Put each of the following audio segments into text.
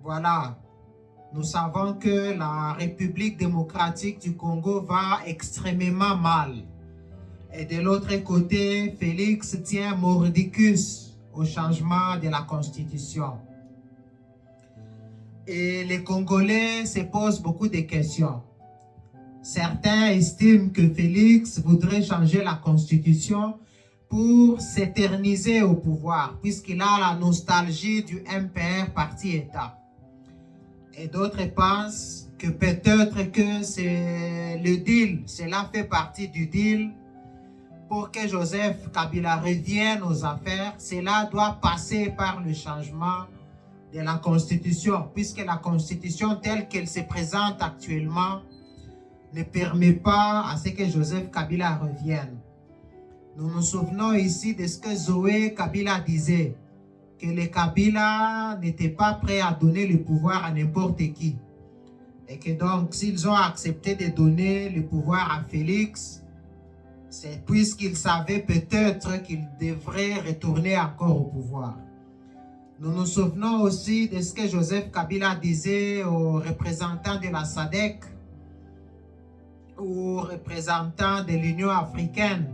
voilà, nous savons que la République démocratique du Congo va extrêmement mal. Et de l'autre côté, Félix tient mordicus au changement de la Constitution. Et les Congolais se posent beaucoup de questions. Certains estiment que Félix voudrait changer la Constitution pour s'éterniser au pouvoir, puisqu'il a la nostalgie du MPR parti-État. Et d'autres pensent que peut-être que c'est le deal, cela fait partie du deal pour que Joseph Kabila revienne aux affaires. Cela doit passer par le changement de la Constitution, puisque la Constitution telle qu'elle se présente actuellement ne permet pas à ce que Joseph Kabila revienne. Nous nous souvenons ici de ce que Zoé Kabila disait, que les Kabila n'étaient pas prêts à donner le pouvoir à n'importe qui. Et que donc, s'ils ont accepté de donner le pouvoir à Félix, c'est puisqu'ils savaient peut-être qu'il devrait retourner encore au pouvoir. Nous nous souvenons aussi de ce que Joseph Kabila disait aux représentants de la SADC, aux représentants de l'Union africaine.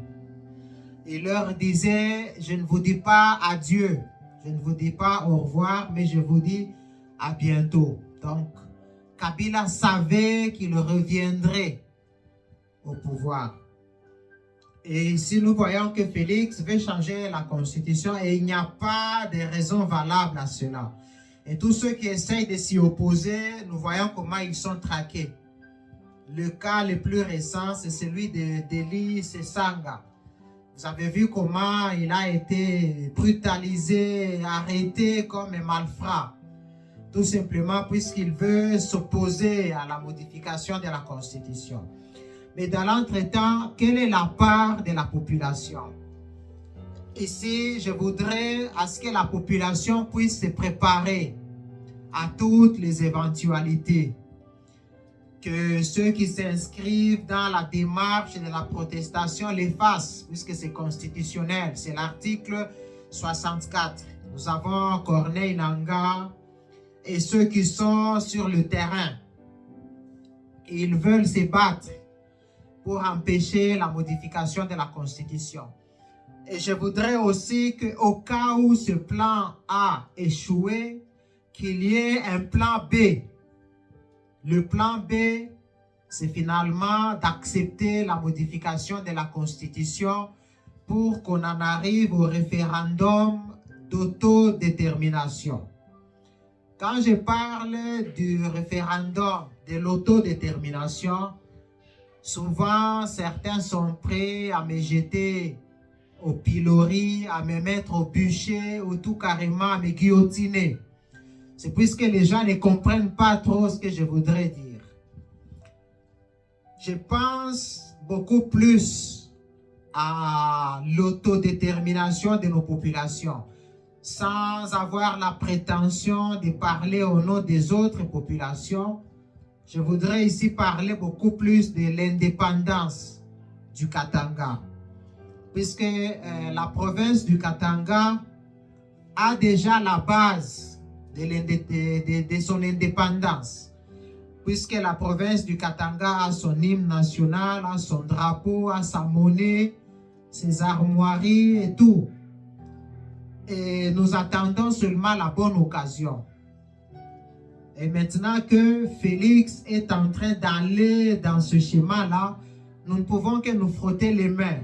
Il leur disait, je ne vous dis pas adieu, je ne vous dis pas au revoir, mais je vous dis à bientôt. Donc, Kabila savait qu'il reviendrait au pouvoir. Et ici, nous voyons que Félix veut changer la Constitution et il n'y a pas de raison valable à cela. Et tous ceux qui essayent de s'y opposer, nous voyons comment ils sont traqués. Le cas le plus récent, c'est celui d'Eli Sesanga. Vous avez vu comment il a été brutalisé, arrêté comme un malfrat. Tout simplement puisqu'il veut s'opposer à la modification de la Constitution. Mais dans l'entretemps, quelle est la part de la population? Ici, je voudrais à ce que la population puisse se préparer à toutes les éventualités. Que ceux qui s'inscrivent dans la démarche de la protestation les fassent, puisque c'est constitutionnel. C'est l'article 64. Nous avons Corneille Nangaa et ceux qui sont sur le terrain. Ils veulent se battre pour empêcher la modification de la Constitution. Et je voudrais aussi qu'au cas où ce plan A échoué, qu'il y ait un plan B. Le plan B, c'est finalement d'accepter la modification de la Constitution pour qu'on en arrive au référendum d'autodétermination. Quand je parle du référendum de l'autodétermination, souvent certains sont prêts à me jeter au pilori, à me mettre au bûcher ou tout carrément à me guillotiner. C'est puisque les gens ne comprennent pas trop ce que je voudrais dire. Je pense beaucoup plus à l'autodétermination de nos populations, sans avoir la prétention de parler au nom des autres populations. Je voudrais ici parler beaucoup plus de l'indépendance du Katanga, puisque la province du Katanga a déjà la base de son indépendance, puisque la province du Katanga a son hymne national, a son drapeau, a sa monnaie, ses armoiries et tout. Et nous attendons seulement la bonne occasion. Et maintenant que Félix est en train d'aller dans ce schéma-là, nous ne pouvons que nous frotter les mains,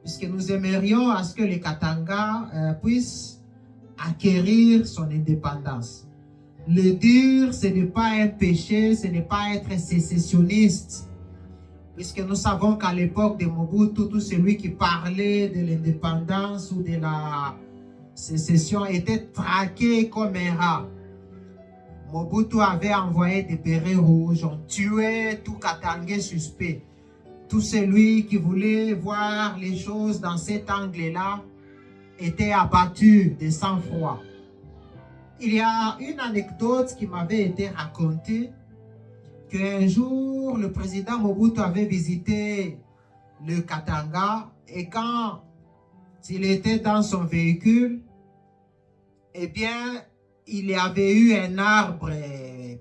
puisque nous aimerions à ce que les Katanga puissent acquérir son indépendance. Le dire, ce n'est pas un péché, ce n'est pas être sécessionniste, puisque nous savons qu'à l'époque de Mobutu, tout celui qui parlait de l'indépendance ou de la sécession était traqué comme un rat. Mobutu avait envoyé des bérets rouges, on tuait tout Katangais suspect. Tout celui qui voulait voir les choses dans cet angle-là était abattu de sang-froid. Il y a une anecdote qui m'avait été racontée, qu'un jour, le président Mobutu avait visité le Katanga et quand il était dans son véhicule, eh bien, il y avait eu un arbre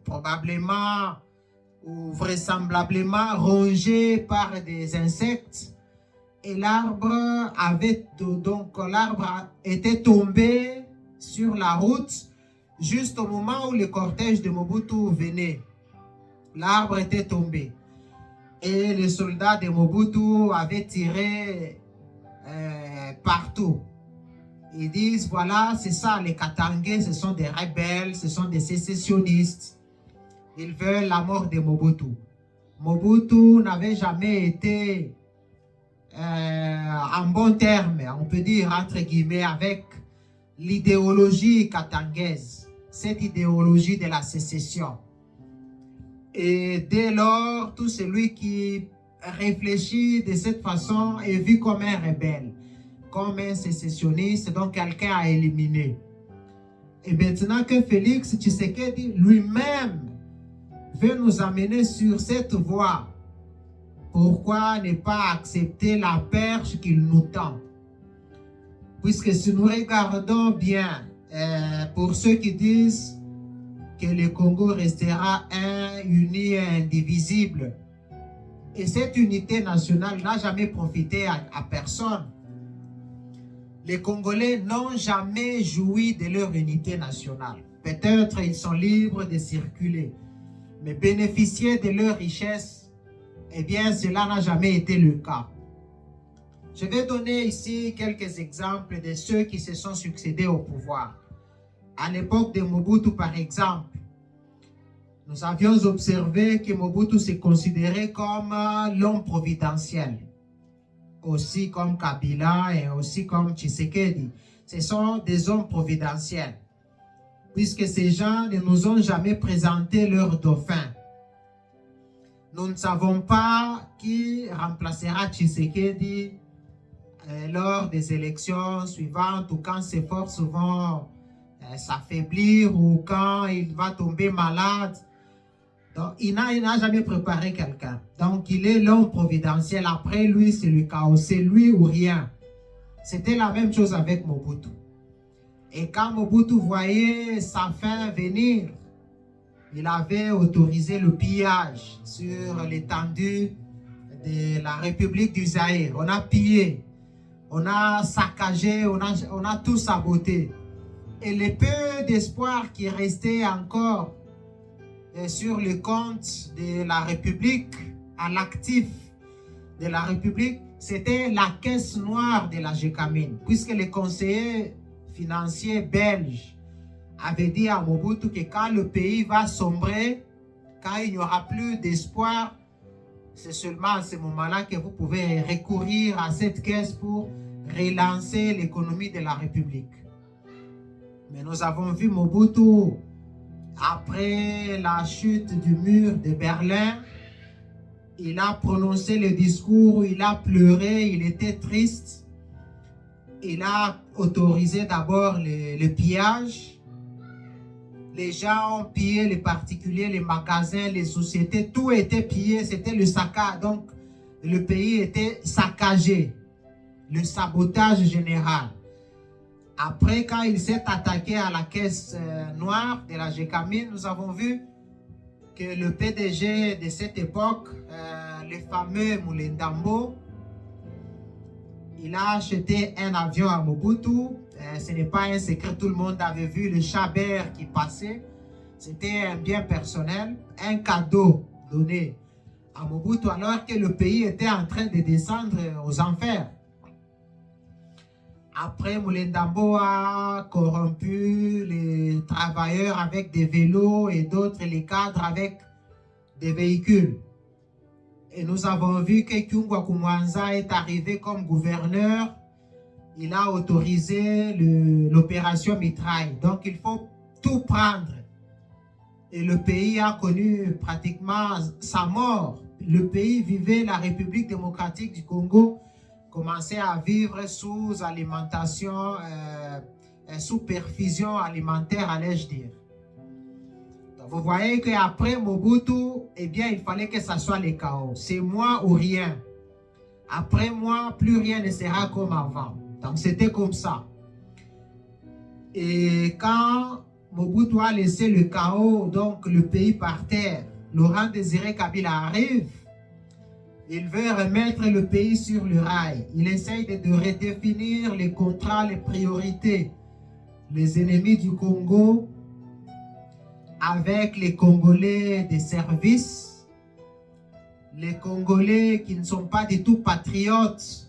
probablement ou vraisemblablement rongé par des insectes et l'arbre était tombé sur la route juste au moment où le cortège de Mobutu venait. L'arbre était tombé et les soldats de Mobutu avaient tiré partout. Ils disent, voilà, c'est ça, les Katangais, ce sont des rebelles, ce sont des sécessionnistes. Ils veulent la mort de Mobutu. Mobutu n'avait jamais été en bon terme, on peut dire, entre guillemets, avec l'idéologie katangaise, cette idéologie de la sécession. Et dès lors, tout celui qui réfléchit de cette façon est vu comme un rebelle, comme un sécessionniste, donc quelqu'un à éliminer. Et maintenant que Félix Tshisekedi lui-même veut nous amener sur cette voie, pourquoi ne pas accepter la perche qu'il nous tend? Puisque si nous regardons bien, pour ceux qui disent que le Congo restera uni et indivisible, et cette unité nationale n'a jamais profité à personne. Les Congolais n'ont jamais joui de leur unité nationale. Peut-être ils sont libres de circuler, mais bénéficier de leur richesse, eh bien, cela n'a jamais été le cas. Je vais donner ici quelques exemples de ceux qui se sont succédés au pouvoir. À l'époque de Mobutu, par exemple, nous avions observé que Mobutu se considérait comme l'homme providentiel, aussi comme Kabila et aussi comme Tshisekedi. Ce sont des hommes providentiels, puisque ces gens ne nous ont jamais présenté leur dauphin. Nous ne savons pas qui remplacera Tshisekedi lors des élections suivantes ou quand ses forces vont s'affaiblir ou quand il va tomber malade. Donc, il n'a jamais préparé quelqu'un. Donc, il est l'homme providentiel. Après lui, c'est le chaos. C'est lui ou rien. C'était la même chose avec Mobutu. Et quand Mobutu voyait sa fin venir, il avait autorisé le pillage sur l'étendue de la République du Zaïre. On a pillé, on a saccagé, on a tout saboté. Et le peu d'espoir qui restait encore sur le compte de la République, à l'actif de la République, c'était la caisse noire de la Gécamine, puisque les conseillers financiers belges avaient dit à Mobutu que quand le pays va sombrer, quand il n'y aura plus d'espoir, c'est seulement à ce moment-là que vous pouvez recourir à cette caisse pour relancer l'économie de la République. Mais nous avons vu Mobutu, après la chute du mur de Berlin, il a prononcé le discours, il a pleuré, il était triste. Il a autorisé d'abord le pillage. Les gens ont pillé les particuliers, les magasins, les sociétés, tout était pillé, c'était le saccage. Donc, le pays était saccagé, le sabotage général. Après, quand il s'est attaqué à la caisse noire de la Gécamine, nous avons vu que le PDG de cette époque, le fameux Moulendambo, il a acheté un avion à Mobutu. Ce n'est pas un secret, tout le monde avait vu le Chabert qui passait. C'était un bien personnel, un cadeau donné à Mobutu alors que le pays était en train de descendre aux enfers. Après, Moulendambo a corrompu les travailleurs avec des vélos et d'autres, les cadres avec des véhicules. Et nous avons vu que Kyungwa Kumwanza est arrivé comme gouverneur. Il a autorisé l'opération Mitraille. Donc, il faut tout prendre. Et le pays a connu pratiquement sa mort. Le pays vivait, la République démocratique du Congo commençait à vivre sous alimentation, sous perfusion alimentaire, allais-je dire. Donc, vous voyez qu'après Mobutu, eh bien, il fallait que ça soit le chaos. C'est moi ou rien. Après moi, plus rien ne sera comme avant. Donc, c'était comme ça. Et quand Mobutu a laissé le chaos, donc le pays par terre. Laurent Désiré Kabila arrive. Il veut remettre le pays sur le rail. Il essaye de redéfinir les contrats, les priorités. Les ennemis du Congo avec les Congolais des services. Les Congolais qui ne sont pas du tout patriotes.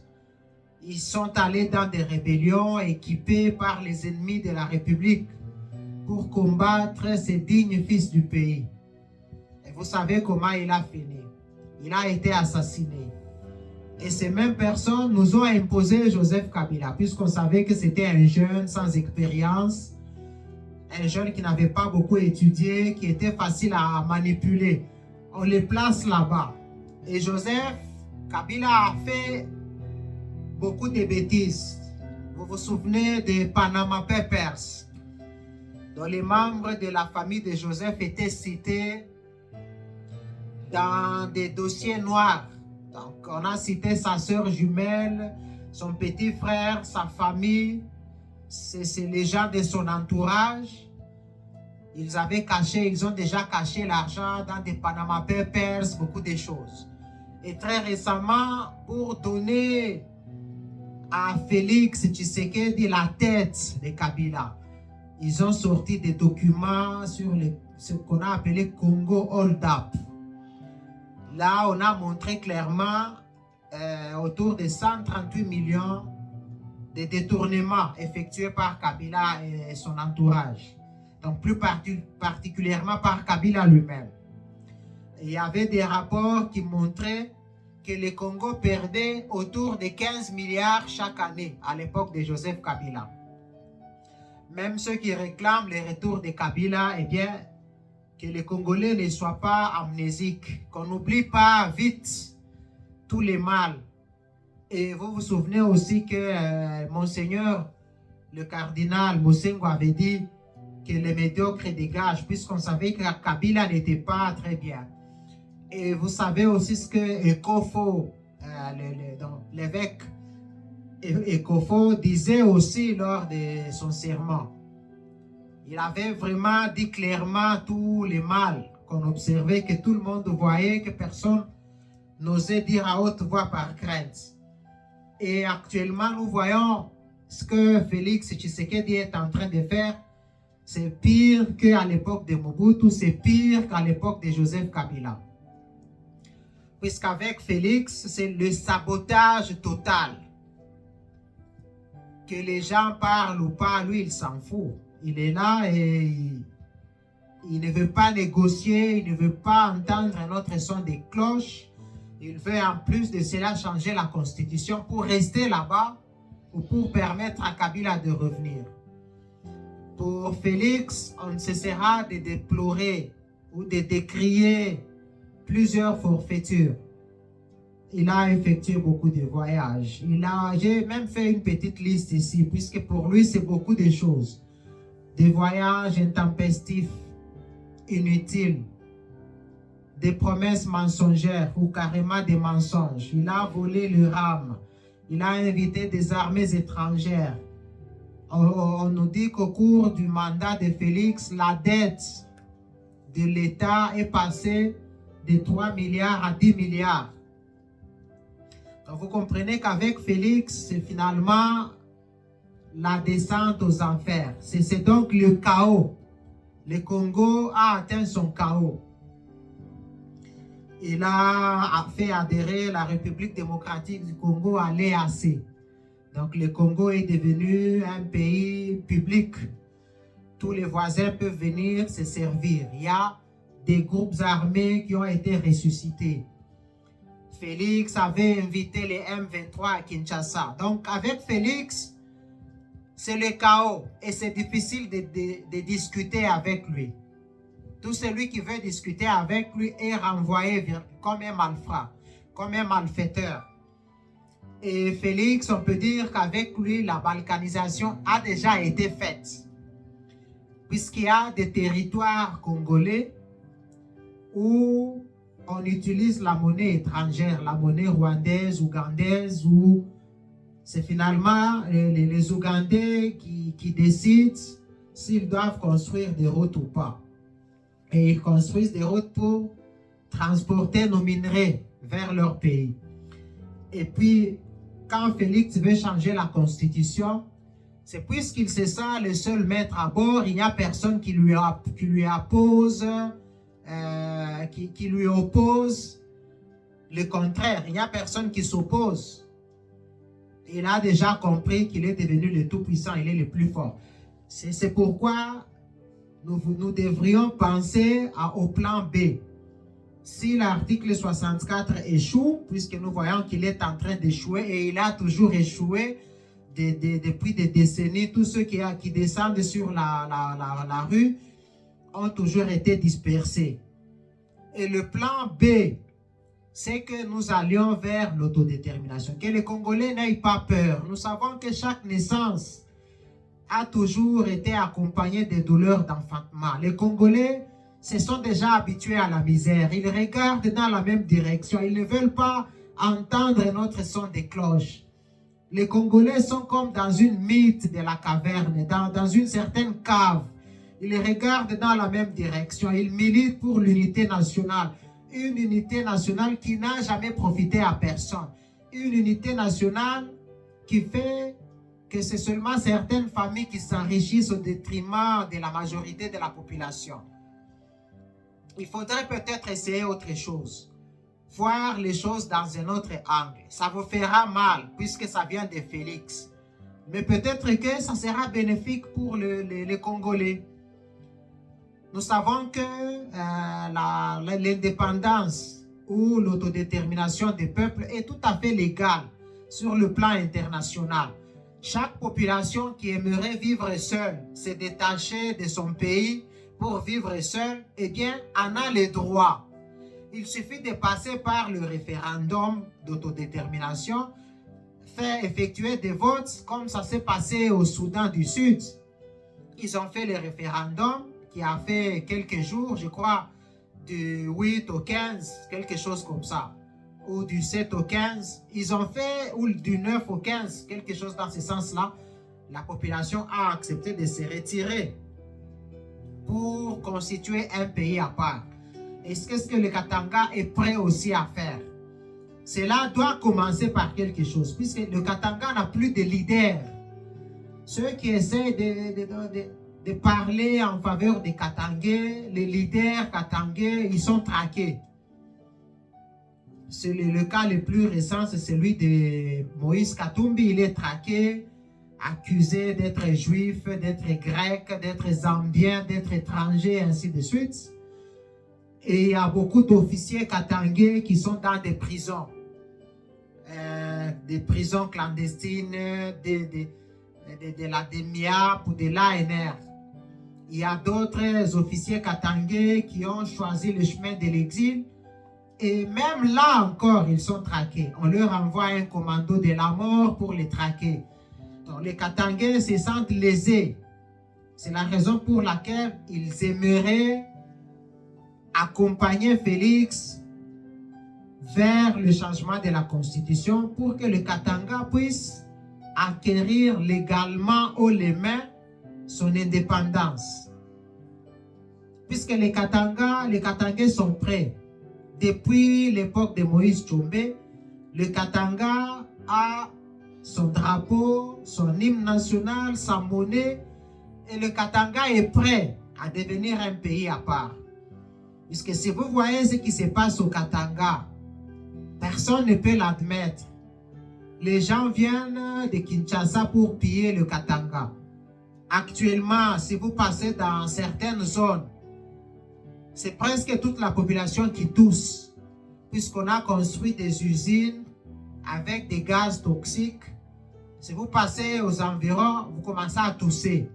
Ils sont allés dans des rébellions équipés par les ennemis de la République pour combattre ces dignes fils du pays. Et vous savez comment il a fini. Il a été assassiné. Et ces mêmes personnes nous ont imposé Joseph Kabila, puisqu'on savait que c'était un jeune sans expérience, un jeune qui n'avait pas beaucoup étudié, qui était facile à manipuler. On les place là-bas. Et Joseph Kabila a fait beaucoup de bêtises. Vous vous souvenez des Panama Papers, dont les membres de la famille de Joseph étaient cités dans des dossiers noirs. Donc, on a cité sa sœur jumelle, son petit frère, sa famille. C'est les gens de son entourage. Ils ont déjà caché l'argent dans des Panama Papers, beaucoup de choses. Et très récemment, pour donner à Félix Tshisekedi la tête de Kabila, ils ont sorti des documents sur ce qu'on a appelé Congo Hold Up. Là, on a montré clairement autour de 138 millions de détournements effectués par Kabila et son entourage. Donc, plus particulièrement par Kabila lui-même. Il y avait des rapports qui montraient que le Congo perdait autour de 15 milliards chaque année à l'époque de Joseph Kabila. Même ceux qui réclament le retour de Kabila, eh bien, que les Congolais ne soient pas amnésiques, qu'on n'oublie pas vite tous les mal. Et vous vous souvenez aussi que Monseigneur, le cardinal Mosengo avait dit que les médiocres dégagent, puisqu'on savait que Kabila n'était pas très bien. Et vous savez aussi ce que Ekofo, l'évêque Ekofo, disait aussi lors de son serment. Il avait vraiment dit clairement tous les mal qu'on observait, que tout le monde voyait, que personne n'osait dire à haute voix par crainte. Et actuellement, nous voyons ce que Félix Tshisekedi est en train de faire. C'est pire qu'à l'époque de Mobutu, c'est pire qu'à l'époque de Joseph Kabila. Puisqu'avec Félix, c'est le sabotage total. Que les gens parlent ou pas, lui, il s'en fout. Il est là et il ne veut pas négocier, il ne veut pas entendre un autre son des cloches. Il veut en plus de cela changer la constitution pour rester là-bas ou pour permettre à Kabila de revenir. Pour Félix, on ne cessera de déplorer ou de décrier plusieurs forfaitures. Il a effectué beaucoup de voyages. J'ai même fait une petite liste ici, puisque pour lui, c'est beaucoup de choses. Des voyages intempestifs, inutiles, des promesses mensongères ou carrément des mensonges. Il a volé le RAM. Il a invité des armées étrangères. On nous dit qu'au cours du mandat de Félix, la dette de l'État est passée de 3 milliards à 10 milliards. Donc vous comprenez qu'avec Félix, c'est finalement la descente aux enfers. C'est donc le chaos. Le Congo a atteint son chaos. Il a fait adhérer la République démocratique du Congo à l'EAC. Donc le Congo est devenu un pays public. Tous les voisins peuvent venir se servir. Il y a des groupes armés qui ont été ressuscités. Félix avait invité les M23 à Kinshasa. Donc avec Félix, c'est le chaos et c'est difficile de discuter avec lui. Tout celui qui veut discuter avec lui est renvoyé comme un malfrat, comme un malfaiteur. Et Félix, on peut dire qu'avec lui, la balkanisation a déjà été faite. Puisqu'il y a des territoires congolais où on utilise la monnaie étrangère, la monnaie rwandaise, ougandaise, où c'est finalement les Ougandais qui décident s'ils doivent construire des routes ou pas. Et ils construisent des routes pour transporter nos minerais vers leur pays. Et puis, quand Félix veut changer la constitution, c'est puisqu'il se sent le seul maître à bord, il n'y a personne qui lui oppose le contraire. Il n'y a personne qui s'oppose. Il a déjà compris qu'il est devenu le tout-puissant, il est le plus fort. C'est pourquoi nous devrions penser au plan B. Si l'article 64 échoue, puisque nous voyons qu'il est en train d'échouer et il a toujours échoué depuis des décennies, tous ceux qui descendent sur la rue ont toujours été dispersés. Et le plan B, c'est que nous allions vers l'autodétermination, que les Congolais n'aient pas peur. Nous savons que chaque naissance a toujours été accompagnée de douleurs d'enfantement. Les Congolais se sont déjà habitués à la misère. Ils regardent dans la même direction. Ils ne veulent pas entendre notre son de cloche. Les Congolais sont comme dans une mythe de la caverne, dans une certaine cave. Ils regardent dans la même direction. Ils militent pour l'unité nationale. Une unité nationale qui n'a jamais profité à personne. Une unité nationale qui fait que c'est seulement certaines familles qui s'enrichissent au détriment de la majorité de la population. Il faudrait peut-être essayer autre chose. Voir les choses dans un autre angle. Ça vous fera mal puisque ça vient de Félix. Mais peut-être que ça sera bénéfique pour les Congolais. Nous savons que l'indépendance ou l'autodétermination des peuples est tout à fait légale sur le plan international. Chaque population qui aimerait vivre seule, se détacher de son pays pour vivre seule, eh bien, en a le droit. Il suffit de passer par le référendum d'autodétermination, faire effectuer des votes comme ça s'est passé au Soudan du Sud. Ils ont fait le référendum qui a fait quelques jours, je crois, du 8 au 15, quelque chose comme ça, ou du 7 au 15. Ils ont fait, ou du 9 au 15, quelque chose dans ce sens-là. La population a accepté de se retirer pour constituer un pays à part. Est-ce que le Katanga est prêt aussi à faire? Cela doit commencer par quelque chose, puisque le Katanga n'a plus de leader. Ceux qui essaient de parler en faveur des Katangais, les leaders Katangais, ils sont traqués. Le cas le plus récent, c'est celui de Moïse Katumbi. Il est traqué, accusé d'être juif, d'être grec, d'être zambien, d'être étranger, ainsi de suite. Et il y a beaucoup d'officiers katangais qui sont dans des prisons clandestines, de la DEMIAP ou de l'ANR. Il y a d'autres officiers katangais qui ont choisi le chemin de l'exil. Et même là encore, ils sont traqués. On leur envoie un commando de la mort pour les traquer. Donc les Katangais se sentent lésés. C'est la raison pour laquelle ils aimeraient accompagner Félix vers le changement de la constitution pour que le Katanga puisse acquérir légalement haut les mains son indépendance. Puisque les Katangais sont prêts. Depuis l'époque de Moïse Tchombe, le Katanga a son drapeau, son hymne national, sa monnaie, et le Katanga est prêt à devenir un pays à part. Puisque si vous voyez ce qui se passe au Katanga, personne ne peut l'admettre. Les gens viennent de Kinshasa pour piller le Katanga. Actuellement, si vous passez dans certaines zones, c'est presque toute la population qui tousse, puisqu'on a construit des usines avec des gaz toxiques. Si vous passez aux environs, vous commencez à tousser.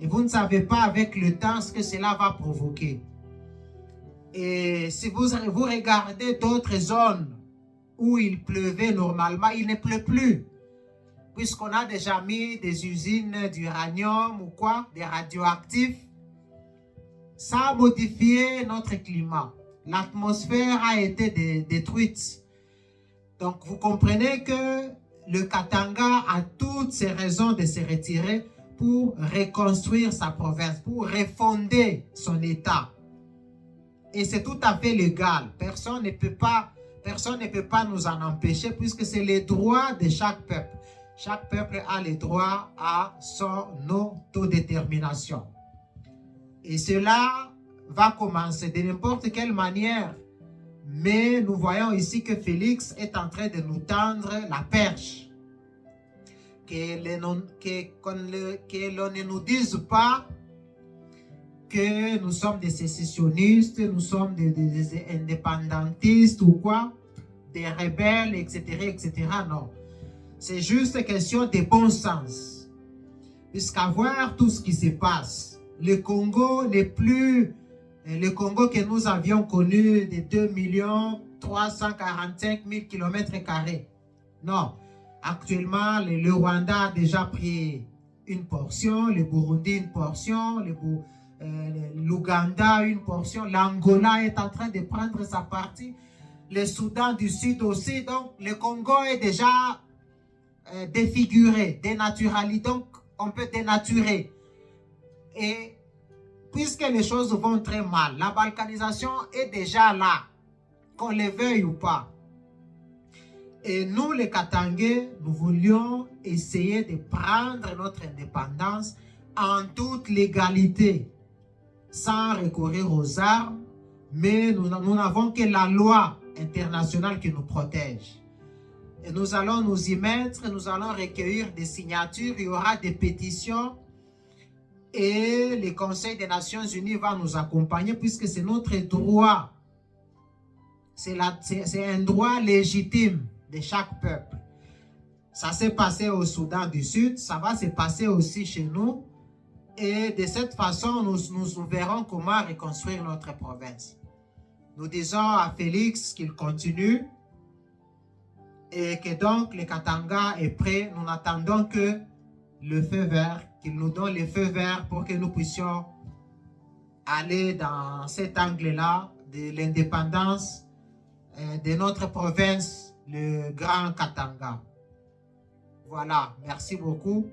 Et vous ne savez pas avec le temps ce que cela va provoquer. Et si vous regardez d'autres zones où il pleuvait normalement, il ne pleut plus. Puisqu'on a déjà mis des usines d'uranium ou quoi, des radioactifs. Ça a modifié notre climat. L'atmosphère a été détruite. Donc vous comprenez que le Katanga a toutes ses raisons de se retirer pour reconstruire sa province, pour refonder son État. Et c'est tout à fait légal. Personne ne peut pas nous en empêcher puisque c'est les droits de chaque peuple. Chaque peuple a le droit à son autodétermination. Et cela va commencer de n'importe quelle manière. Mais nous voyons ici que Félix est en train de nous tendre la perche. Que l'on ne nous dise pas que nous sommes des sécessionnistes, nous sommes des indépendantistes ou quoi, des rebelles, etc., etc. Non. C'est juste question de bon sens. Puisqu'à voir tout ce qui se passe, le Congo n'est plus le Congo que nous avions connu de 2 345 000 km². Non. Actuellement, le Rwanda a déjà pris une portion, le Burundi une portion, l'Ouganda une portion, l'Angola est en train de prendre sa partie, le Soudan du Sud aussi. Donc, le Congo est déjà défiguré, dénaturalisé. Donc, on peut dénaturer. Et puisque les choses vont très mal, la balkanisation est déjà là, qu'on le veuille ou pas. Et nous, les Katangais, nous voulions essayer de prendre notre indépendance en toute légalité, sans recourir aux armes, mais nous n'avons que la loi internationale qui nous protège. Et nous allons nous y mettre, nous allons recueillir des signatures, il y aura des pétitions, et le Conseil des Nations Unies va nous accompagner puisque c'est notre droit. C'est un droit légitime de chaque peuple. Ça s'est passé au Soudan du Sud, ça va se passer aussi chez nous. Et de cette façon, nous verrons comment reconstruire notre province. Nous disons à Félix qu'il continue et que donc le Katanga est prêt. Nous n'attendons que le feu vert, qu'il nous donne le feu vert pour que nous puissions aller dans cet angle-là de l'indépendance de notre province, le Grand Katanga. Voilà, merci beaucoup.